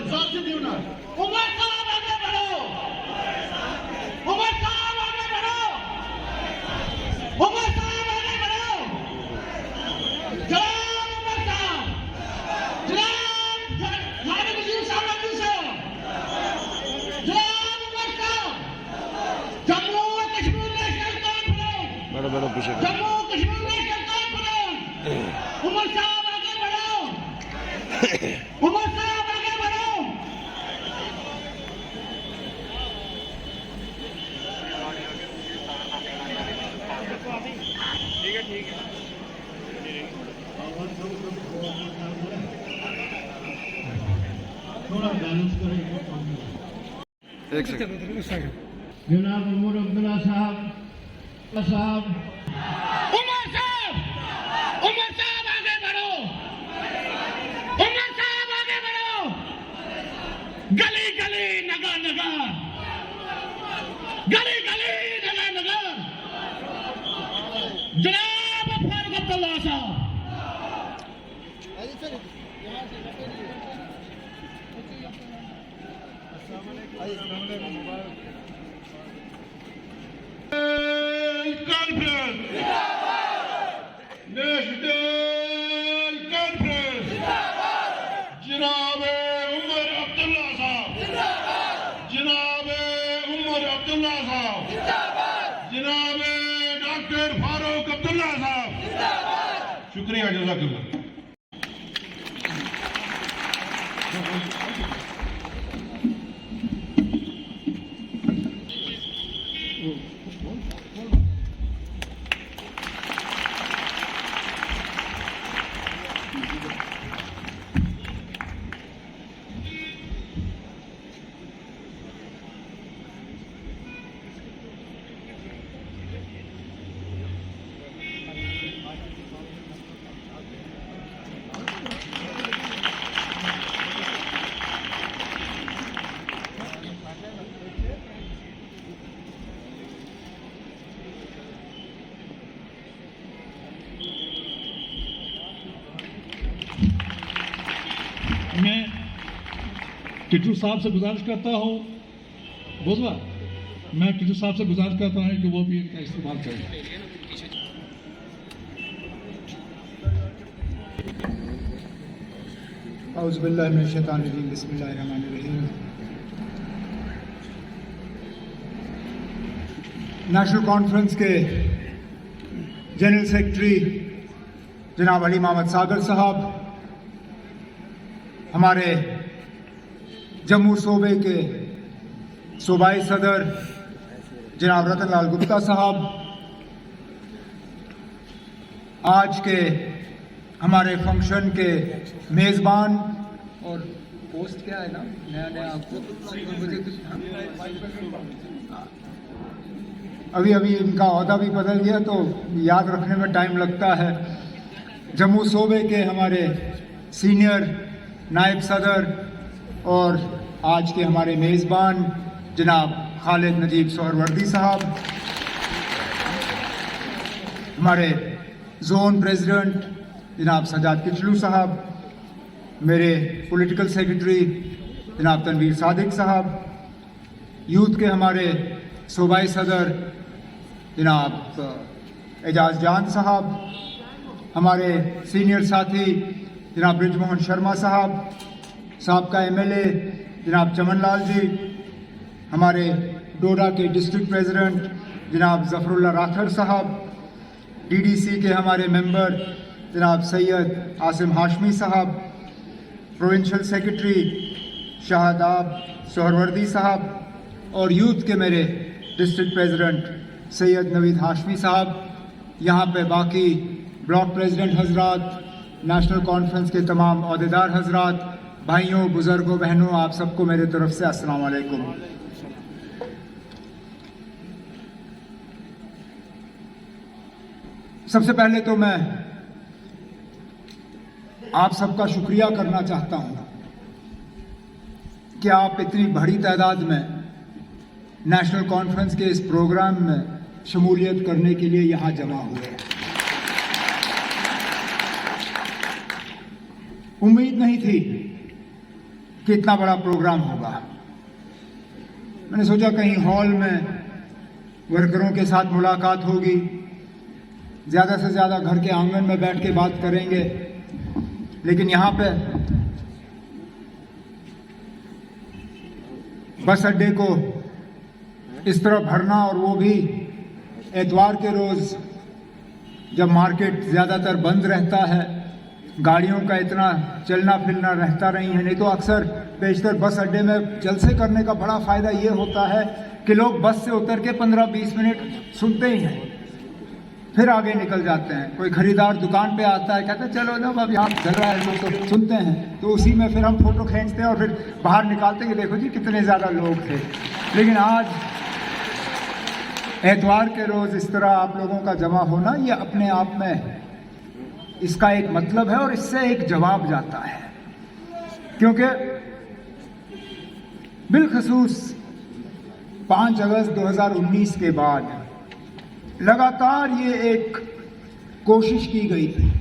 उमर साहब आगे बढ़ो, उमर साहब आगे बढ़ो, उमर साहब आगे बढ़ो, जनाब उमर साहब, जनाब खालिद अजीज साहब अब्दुल साहब, जनाब उमर साहब, Jammu Kashmir National Conference, Jammu Kashmir National Conference, Omar साहब आगे बढ़ो, उमर साहब आगे बढ़ो। थोड़ा बैलेंस करें। एक सेकंड जनाब उमर अब्दुल्ला साहब, उमर साहब आगे बढ़ो, उमर साहब आगे बढ़ो, गली गली नगर नगर, गली गली नगर नगर, जनाब फारूक अब्दुल्ला साहब, कॉन्फ्रेंस, नेशनल कॉन्फ्रेंस, जनाब उमर अब्दुल्ला साहब, जनाब उमर अब्दुल्ला साहब, जनाब डॉक्टर फारूक अब्दुल्ला साहब, शुक्रिया जज़ाकल्लाह। मैं टिटू साहब से गुजारिश करता हूँ, बुझवा मैं टिटू साहब से गुजारिश करता हूँ कि वो भी इनका इस्तेमाल करें। औज़ु बिल्लाहि मिनश शैतानिर रजीम, बिस्मिल्लाहिर रहमानिर रहीम। नेशनल कॉन्फ्रेंस के जनरल सेक्रेटरी जनाब अली मोहम्मद सागर साहब, हमारे जम्मू सूबे के सूबाई सदर जनाब रतन लाल गुप्ता साहब, आज के हमारे फंक्शन के मेज़बान और पोस्ट क्या है ना नया आपको अभी इनका ओहदा भी बदल गया तो याद रखने में टाइम लगता है। जम्मू सूबे के हमारे सीनियर नायब सदर और आज के हमारे मेज़बान जनाब खालिद नजीब सोहरवर्दी साहब, हमारे जोन प्रेसिडेंट जनाब सजाद किचलू साहब, मेरे पॉलिटिकल सेक्रेटरी जनाब तनवीर सादिक साहब, यूथ के हमारे सूबाई सदर जनाब एजाज जान साहब, हमारे सीनियर साथी जनाब ब्रिजमोहन शर्मा साहब, साबका MLA जनाब चमन लाल जी, हमारे डोडा के डिस्ट्रिक्ट प्रेसिडेंट जनाब जफरुल्ला राठर साहब, DDC के हमारे मेंबर जनाब सैयद आसिम हाशमी साहब, प्रोविंशियल सेक्रेटरी शाहदाब सोहरवर्दी साहब और यूथ के मेरे डिस्ट्रिक्ट प्रेसिडेंट सैयद नवीद हाशमी साहब, यहाँ पे बाकी ब्लॉक प्रेसिडेंट हजरात, नेशनल कॉन्फ्रेंस के तमाम अहदेदार हजरात, भाइयों बुजुर्गों बहनों, आप सबको मेरे तरफ से अस्सलाम वालेकुम। सबसे पहले तो मैं आप सबका शुक्रिया करना चाहता हूं कि आप इतनी बड़ी तादाद में नेशनल कॉन्फ्रेंस के इस प्रोग्राम में शमूलियत करने के लिए यहां जमा हुए हैं। उम्मीद नहीं थी कि इतना बड़ा प्रोग्राम होगा। मैंने सोचा कहीं हॉल में वर्करों के साथ मुलाकात होगी, ज़्यादा से ज़्यादा घर के आंगन में बैठ के बात करेंगे, लेकिन यहाँ पे बस अड्डे को इस तरह भरना, और वो भी एतवार के रोज़ जब मार्केट ज़्यादातर बंद रहता है, गाड़ियों का इतना चलना फिरना रहता नहीं है। नहीं तो अक्सर बेशतर बस अड्डे में जलसे करने का बड़ा फ़ायदा ये होता है कि लोग बस से उतर के 15-20 मिनट सुनते ही हैं, फिर आगे निकल जाते हैं। कोई खरीदार दुकान पे आता है, कहते हैं चलो ना अब यहाँ चल रहा है, लोग तो सुनते हैं, तो उसी में फिर हम फ़ोटो खींचते हैं और फिर बाहर निकालते हैं कि देखो जी कितने ज़्यादा लोग थे। लेकिन आज एतवार के रोज़ इस तरह आप लोगों का जमा होना, ये अपने आप में इसका एक मतलब है और इससे एक जवाब जाता है, क्योंकि बिलखसूस 5 अगस्त 2019 के बाद लगातार ये एक कोशिश की गई थी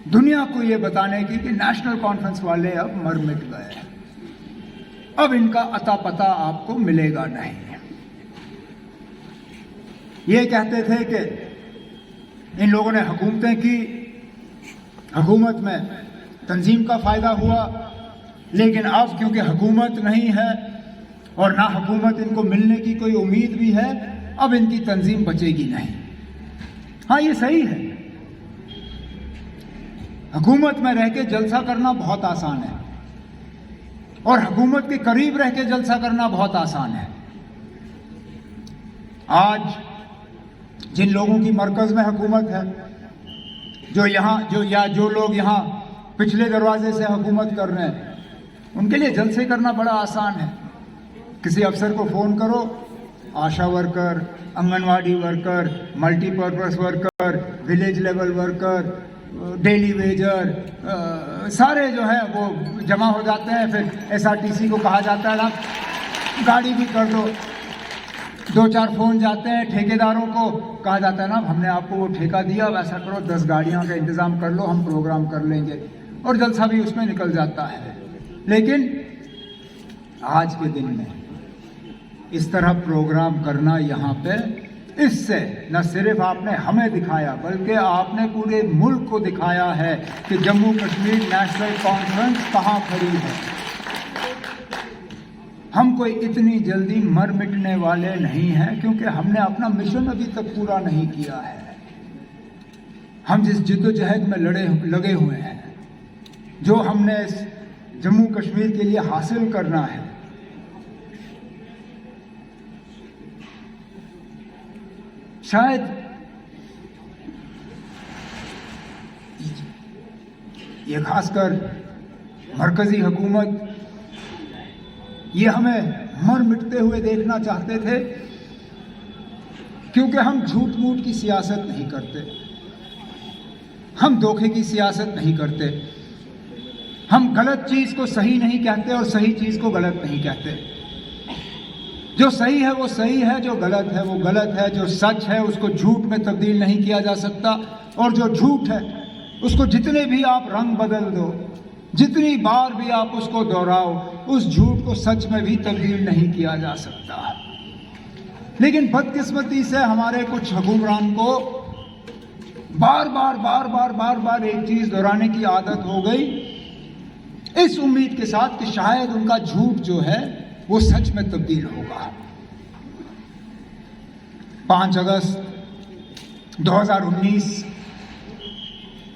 दुनिया को ये बताने की कि नेशनल कॉन्फ्रेंस वाले अब मर मिट गए, अब इनका अता पता आपको मिलेगा नहीं। ये कहते थे कि इन लोगों ने हुकूमतें की, हुकूमत में तंजीम का फ़ायदा हुआ, लेकिन अब क्योंकि हुकूमत नहीं है और ना हुकूमत इनको मिलने की कोई उम्मीद भी है, अब इनकी तंजीम बचेगी नहीं। हाँ, ये सही है, हुकूमत में रह के जलसा करना बहुत आसान है और हुकूमत के करीब रह के जलसा करना बहुत आसान है। आज जिन लोगों की मरकज़ में हुकूमत है, जो लोग यहाँ पिछले दरवाजे से हुकूमत कर रहे हैं, उनके लिए जलसे करना बड़ा आसान है। किसी अफसर को फ़ोन करो, ASHA worker, anganwadi worker, multipurpose worker, village level worker, daily wager, सारे जो है वो जमा हो जाते हैं। फिर SRTC को कहा जाता है ना गाड़ी भी कर दो, 2-4 फ़ोन जाते हैं ठेकेदारों को, कहा जाता है ना हमने आपको वो ठेका दिया, वैसा करो 10 गाड़ियों का इंतज़ाम कर लो, हम प्रोग्राम कर लेंगे, और जलसा भी उसमें निकल जाता है। लेकिन आज के दिन में इस तरह प्रोग्राम करना यहाँ पे, इससे न सिर्फ आपने हमें दिखाया बल्कि आपने पूरे मुल्क को दिखाया है कि जम्मू कश्मीर नेशनल कॉन्फ्रेंस कहाँ खड़ी है। हम कोई इतनी जल्दी मर मिटने वाले नहीं हैं, क्योंकि हमने अपना मिशन अभी तक पूरा नहीं किया है। हम जिस जिद्दोजहद में लगे हुए हैं, जो हमने जम्मू कश्मीर के लिए हासिल करना है, शायद ये खासकर मरकजी हुकूमत ये हमें मर मिटते हुए देखना चाहते थे, क्योंकि हम झूठ मूठ की सियासत नहीं करते, हम धोखे की सियासत नहीं करते, हम गलत चीज़ को सही नहीं कहते और सही चीज़ को गलत नहीं कहते। जो सही है वो सही है, जो गलत है वो गलत है, जो सच है उसको झूठ में तब्दील नहीं किया जा सकता, और जो झूठ है उसको जितने भी आप रंग बदल दो, जितनी बार भी आप उसको दोहराओ, उस झूठ को सच में भी तब्दील नहीं किया जा सकता। लेकिन बदकिस्मती से हमारे कुछ हुक्मरान को बार बार एक चीज़ दोहराने की आदत हो गई, इस उम्मीद के साथ कि शायद उनका झूठ जो है वो सच में तब्दील होगा। 5 अगस्त 2019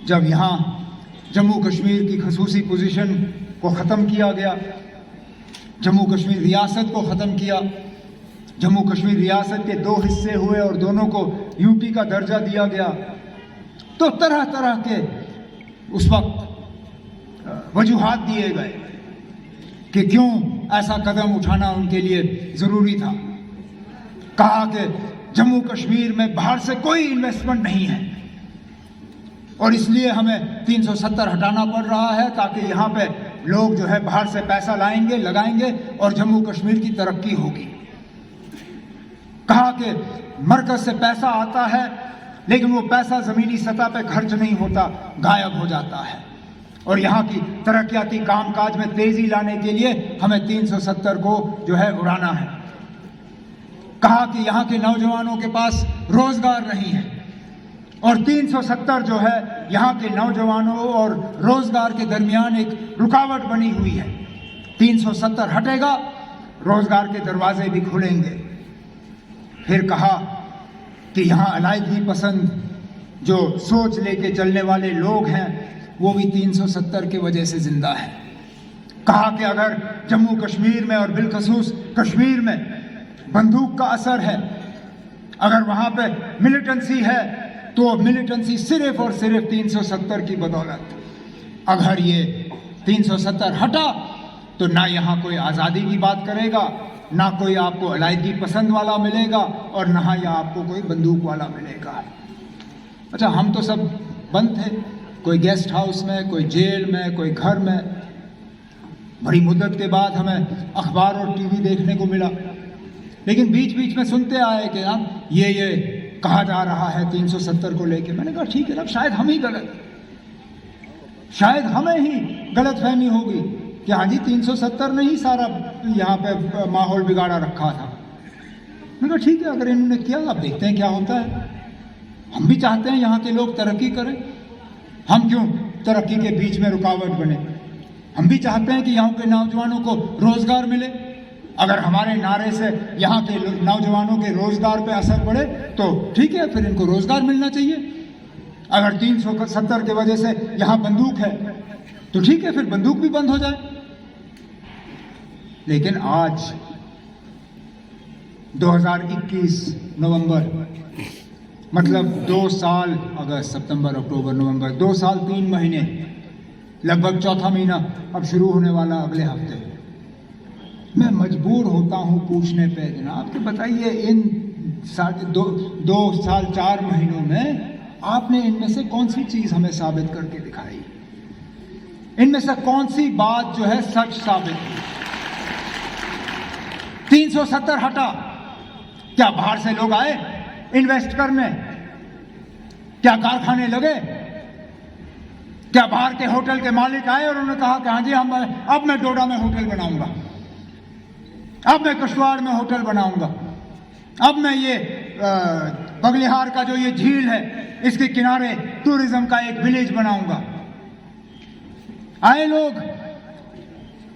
जब यहाँ जम्मू कश्मीर की खसूसी पोजीशन को ख़त्म किया गया, जम्मू कश्मीर रियासत को ख़त्म किया, जम्मू कश्मीर रियासत के 2 हिस्से हुए और दोनों को यूटी का दर्जा दिया गया, तो तरह तरह के उस वक्त वजूहात दिए गए कि क्यों ऐसा कदम उठाना उनके लिए ज़रूरी था। कहा कि जम्मू कश्मीर में बाहर से कोई इन्वेस्टमेंट नहीं है और इसलिए हमें 370 हटाना पड़ रहा है, ताकि यहाँ पे लोग जो है बाहर से पैसा लाएंगे, लगाएंगे और जम्मू कश्मीर की तरक्की होगी। कहा कि मरकज़ से पैसा आता है लेकिन वो पैसा ज़मीनी सतह पे खर्च नहीं होता, गायब हो जाता है। और यहाँ की तरक्याती कामकाज में तेजी लाने के लिए हमें 370 को जो है उड़ाना है। कहा कि यहाँ के नौजवानों के पास रोजगार नहीं है और 370 जो है यहाँ के नौजवानों और रोजगार के दरमियान एक रुकावट बनी हुई है। 370 हटेगा, रोजगार के दरवाजे भी खुलेंगे। फिर कहा कि यहाँ अलायदगी पसंद जो सोच लेके चलने वाले लोग हैं वो भी 370 की वजह से जिंदा है। कहा कि अगर जम्मू कश्मीर में और बिलखसूस कश्मीर में बंदूक का असर है, अगर वहाँ पे मिलिटेंसी है, तो मिलिटेंसी सिर्फ और सिर्फ 370 की बदौलत। अगर ये 370 हटा तो ना यहाँ कोई आज़ादी की बात करेगा, ना कोई आपको अलायदगी पसंद वाला मिलेगा और ना यहाँ आपको कोई बंदूक वाला मिलेगा। अच्छा, हम तो सब बंद थे, कोई गेस्ट हाउस में, कोई जेल में, कोई घर में। बड़ी मुद्दत के बाद हमें अखबार और टीवी देखने को मिला, लेकिन बीच बीच में सुनते आए कि यार ये कहा जा रहा है 370 को लेके। मैंने कहा ठीक है ना, शायद हम ही गलत, शायद हमें ही गलत फहमी होगी कि हाँ जी 370 ने ही सारा यहाँ पे माहौल बिगाड़ा रखा था। मैंने कहा ठीक है, अगर इन्होंने किया अब देखते हैं क्या होता है। हम भी चाहते हैं यहाँ के लोग तरक्की करें, हम क्यों तरक्की के बीच में रुकावट बने। हम भी चाहते हैं कि यहाँ के नौजवानों को रोजगार मिले। अगर हमारे नारे से यहाँ के नौजवानों के रोजगार पे असर पड़े तो ठीक है, फिर इनको रोजगार मिलना चाहिए। अगर 370 की वजह से यहाँ बंदूक है तो ठीक है, फिर बंदूक भी बंद हो जाए। लेकिन आज 2021 नवंबर, मतलब 2 साल, अगस्त, सितंबर, अक्टूबर, नवंबर, 2 साल 3 महीने, लगभग चौथा महीना अब शुरू होने वाला अगले हफ्ते। मैं मजबूर होता हूं पूछने पे, जनाब कि बताइए इन 2 साल 4 महीनों में आपने इनमें से कौन सी चीज हमें साबित करके दिखाई? इनमें से कौन सी बात जो है सच साबित हुई? 370 हटा, क्या बाहर से लोग आए इन्वेस्ट करने? क्या कारखाने लगे? क्या बाहर के होटल के मालिक आए और उन्होंने कहा कि हाँ जी अब मैं डोडा में होटल बनाऊंगा, अब मैं कश्तवाड़ में होटल बनाऊंगा, अब मैं ये बगलिहार का जो ये झील है इसके किनारे टूरिज्म का एक विलेज बनाऊंगा? आए लोग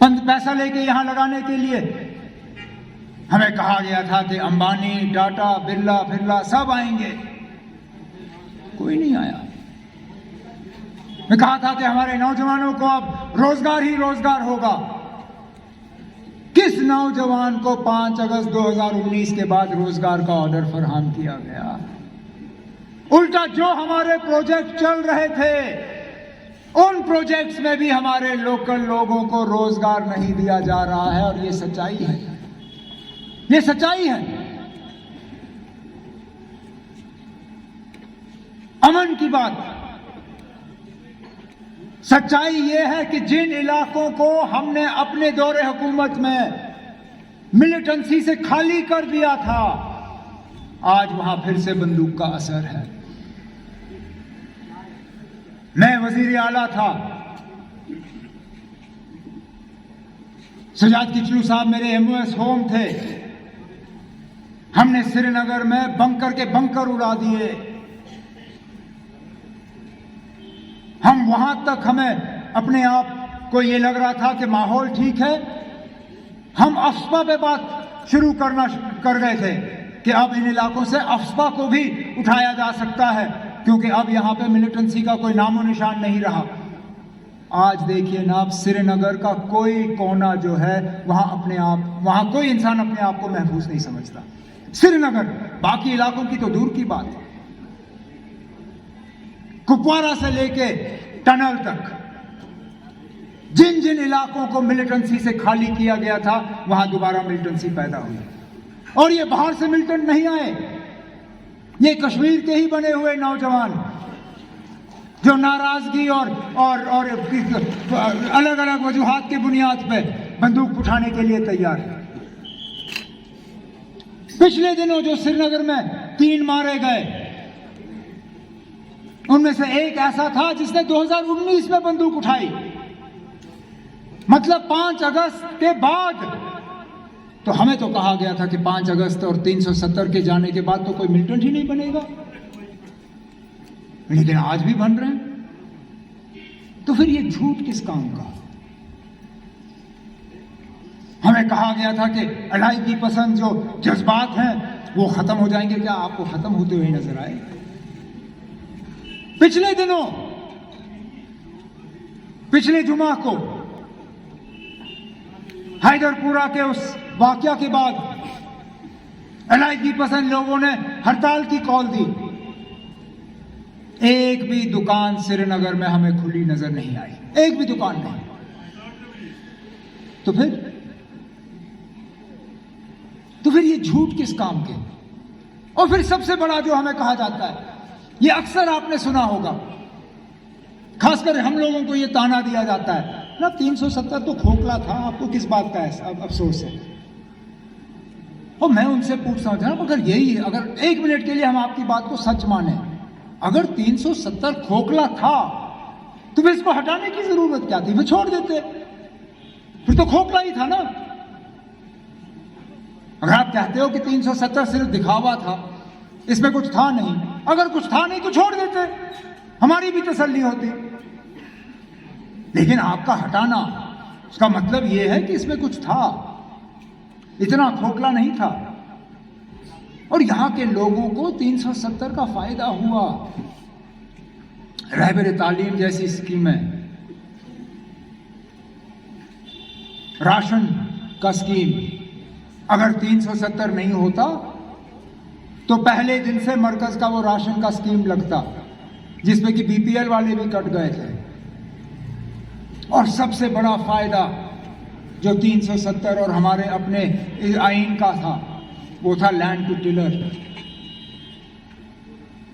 पैसा लेके यहां लगाने के लिए। हमें कहा गया था कि अंबानी, टाटा, बिरला फिरला सब आएंगे, कोई नहीं आया। मैं कहा था कि हमारे नौजवानों को अब रोजगार ही रोजगार होगा। किस नौजवान को 5 अगस्त 2019 के बाद रोजगार का ऑर्डर फराहम किया गया? उल्टा जो हमारे प्रोजेक्ट चल रहे थे उन प्रोजेक्ट्स में भी हमारे लोकल लोगों को रोजगार नहीं दिया जा रहा है। और ये सच्चाई है, ये सच्चाई है। अमन की बात, सच्चाई ये है कि जिन इलाकों को हमने अपने दौरे हुकूमत में मिलिटेंसी से खाली कर दिया था, आज वहां फिर से बंदूक का असर है। मैं वजीर आला था, सजाद किचलू साहब मेरे MOS होम थे। हमने श्रीनगर में बंकर के बंकर उड़ा दिए। हम वहां तक हमें अपने आप को ये लग रहा था कि माहौल ठीक है। हम अफस्पा पे बात शुरू कर गए थे कि अब इन इलाकों से अफस्पा को भी उठाया जा सकता है, क्योंकि अब यहां पे मिलिटेंसी का कोई नामो निशान नहीं रहा। आज देखिए ना, आप श्रीनगर का कोई कोना जो है वहां कोई इंसान अपने आप को महफूज नहीं समझता। श्रीनगर, बाकी इलाकों की तो दूर की बात है। कुपवारा से लेके टनल तक जिन जिन इलाकों को मिलिटेंसी से खाली किया गया था, वहां दोबारा मिलिटेंसी पैदा हुई। और ये बाहर से मिलिटेंट नहीं आए, ये कश्मीर के ही बने हुए नौजवान जो नाराजगी और अलग अलग वजूहात की बुनियाद पे बंदूक उठाने के लिए तैयार है। पिछले दिनों जो श्रीनगर में 3 मारे गए, उनमें से एक ऐसा था जिसने 2019 में बंदूक उठाई, मतलब 5 अगस्त के बाद। तो हमें तो कहा गया था कि 5 अगस्त और 370 के जाने के बाद तो कोई मिलिटेंट ही नहीं बनेगा, लेकिन आज भी बन रहे हैं। तो फिर ये झूठ किस काम का? हमें कहा गया था कि अलायदी पसंद जो जज्बात हैं वो खत्म हो जाएंगे। क्या आपको खत्म होते हुए नजर आए? पिछले दिनों, पिछले जुमा को हैदरपुरा के उस वाकया के बाद अलायदी पसंद लोगों ने हड़ताल की कॉल दी। एक भी दुकान श्रीनगर में हमें खुली नजर नहीं आई, एक भी दुकान नहीं। तो फिर ये झूठ किस काम के? और फिर सबसे बड़ा जो हमें कहा जाता है, ये अक्सर आपने सुना होगा, खासकर हम लोगों को ये ताना दिया जाता है ना, 370 तो खोखला था, आपको किस बात का अफसोस है? और मैं उनसे पूछता हूं, अगर यही है, अगर 1 मिनट के लिए हम आपकी बात को सच माने, अगर 370 खोखला था तो फिर इसको हटाने की जरूरत क्या थी? फिर छोड़ देते, फिर तो खोखला ही था ना। अगर आप कहते हो कि 370 सिर्फ दिखावा था, इसमें कुछ था नहीं, अगर कुछ था नहीं तो छोड़ देते, हमारी भी तसल्ली होती। लेकिन आपका हटाना, उसका मतलब यह है कि इसमें कुछ था, इतना खोखला नहीं था। और यहां के लोगों को 370 का फायदा हुआ। रहबर तालीम जैसी स्कीमें, राशन का स्कीम, अगर 370 नहीं होता तो पहले दिन से मरकज का वो राशन का स्कीम लगता, जिसमें कि बीपीएल वाले भी कट गए थे। और सबसे बड़ा फायदा जो 370 और हमारे अपने आईन का था, वो था लैंड टू टिलर,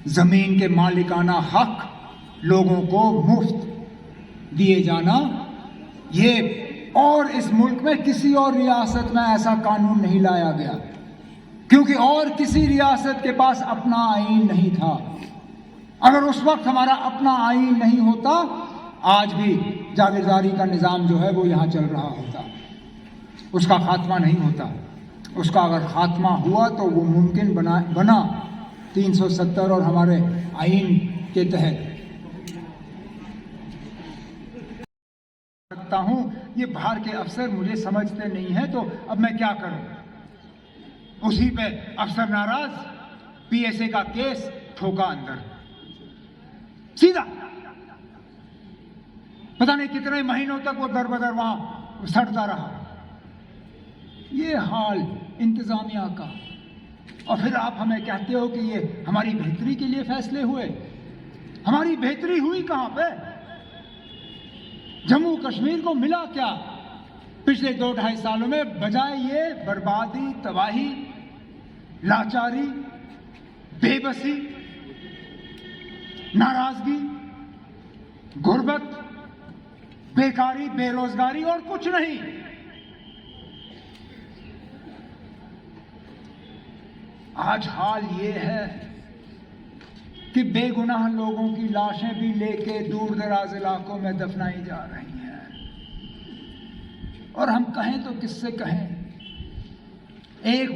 जमीन के मालिकाना हक लोगों को मुफ्त दिए जाना। ये और इस मुल्क में किसी और रियासत में ऐसा कानून नहीं लाया गया, क्योंकि और किसी रियासत के पास अपना आईन नहीं था। अगर उस वक्त हमारा अपना आईन नहीं होता, आज भी जागीरदारी का निज़ाम जो है वो यहाँ चल रहा होता, उसका खात्मा नहीं होता। उसका अगर खात्मा हुआ तो वो मुमकिन बना 370 और हमारे आईन के तहत। सकता हूं ये बाहर के अफसर मुझे समझते नहीं है, तो अब मैं क्या करूं? उसी पे अफसर नाराज, पीएसए का केस ठोका अंदर, सीधा। पता नहीं कितने महीनों तक वो दर बदर वहां सड़ता रहा। ये हाल इंतजामिया का। और फिर आप हमें कहते हो कि ये हमारी बेहतरी के लिए फैसले हुए। हमारी बेहतरी हुई कहां पे? जम्मू कश्मीर को मिला क्या पिछले 2-2.5 सालों में? बजाय ये बर्बादी, तबाही, लाचारी, बेबसी, नाराजगी, गुर्बत, बेकारी, बेरोजगारी और कुछ नहीं। आज हाल ये है कि बेगुनाह लोगों की लाशें भी लेके दूर दराज इलाकों में दफनाई जा रही हैं। और हम कहें तो किससे कहें? एक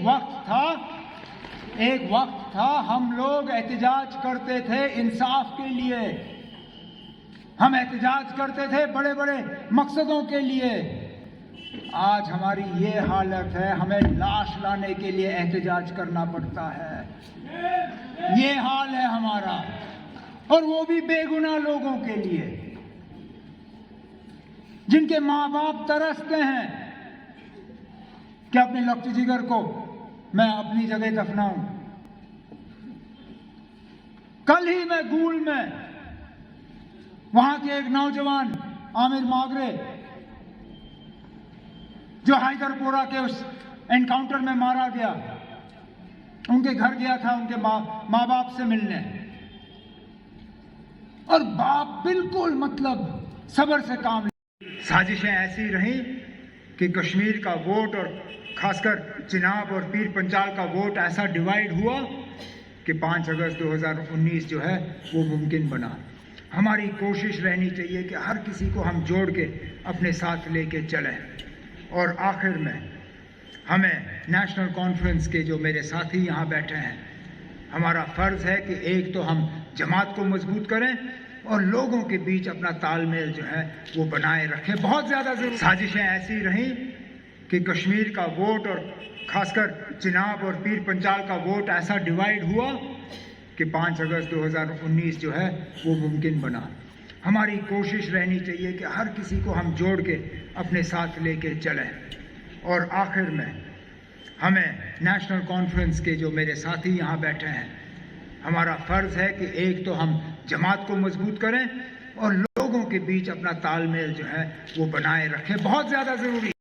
वक्त था हम लोग एहतिजाज करते थे इंसाफ के लिए, हम एहतिजाज करते थे बड़े बड़े मकसदों के लिए। आज हमारी ये हालत है, हमें लाश लाने के लिए एहतिजाज करना पड़ता है। ये हाल है हमारा, और वो भी बेगुनाह लोगों के लिए, जिनके माँ बाप तरसते हैं कि अपने लख्त जिगर को मैं अपनी जगह दफनाऊं। कल ही मैं गूल में वहां के एक नौजवान आमिर मागरे, जो हैदरपुरा के उस एनकाउंटर में मारा गया, उनके घर गया था उनके माँ बाप से मिलने। और बाप बिल्कुल मतलब सब्र से काम ले। साजिशें ऐसी रही कि कश्मीर का वोट और खासकर चिनाब और पीर पंचाल का वोट ऐसा डिवाइड हुआ कि 5 अगस्त 2019 जो है वो मुमकिन बना। हमारी कोशिश रहनी चाहिए कि हर किसी को हम जोड़ के अपने साथ लेके चलें। और आखिर में हमें नेशनल कॉन्फ्रेंस के जो मेरे साथी यहाँ बैठे हैं, हमारा फ़र्ज़ है कि एक तो हम जमात को मजबूत करें और लोगों के बीच अपना तालमेल जो है वो बनाए रखें। बहुत ज़्यादा साजिशें ऐसी रहीं कि कश्मीर का वोट और खासकर चिनाब और पीर पंचाल का वोट ऐसा डिवाइड हुआ कि 5 अगस्त 2019 जो है वो मुमकिन बना। हमारी कोशिश रहनी चाहिए कि हर किसी को हम जोड़ के अपने साथ लेके चलें। और आखिर में हमें नेशनल कॉन्फ्रेंस के जो मेरे साथी यहाँ बैठे हैं, हमारा फ़र्ज़ है कि एक तो हम जमात को मजबूत करें और लोगों के बीच अपना तालमेल जो है वो बनाए रखें। बहुत ज़्यादा ज़रूरी